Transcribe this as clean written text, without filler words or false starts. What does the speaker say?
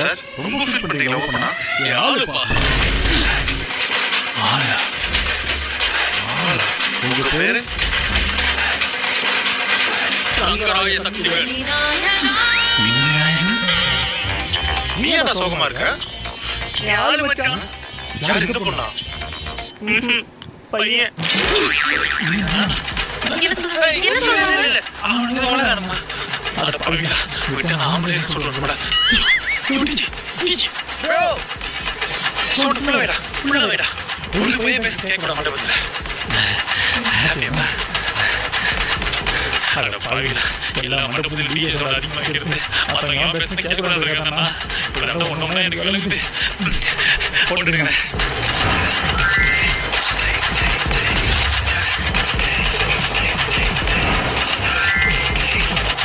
Sir ரொம்ப feel பண்றீங்க love பண்ணா யாருப்பா ஆளா உங்க பேரு ரங்கராய சக்திவேல். நீ என்ன சோகமா இருக்க? யாரு மச்சான்? யார் இந்த பொண்ணா? பையன் என்ன சொல்ற? அவனுக்கு வளராதம்மா. அட பவிடா, விட்டு நாமளே சொல்றோம்டா. ப்ரோ சொல்லுடா வேடா, உள்ள வேடா. உள்ள போய் பேச கேட்க மாட்டேன். ஹாப்பியா? அட பவிடா, எல்லா மண்டபத்திலும் டிஜே சவுண்ட் அதிகமா கேக்குது. மத்தவங்க பேச கேட்க கூடாதுங்கண்ணா. இவ்வளவு ஒண்ணு எனக்கு விளங்குது. போட்டுடுங்க.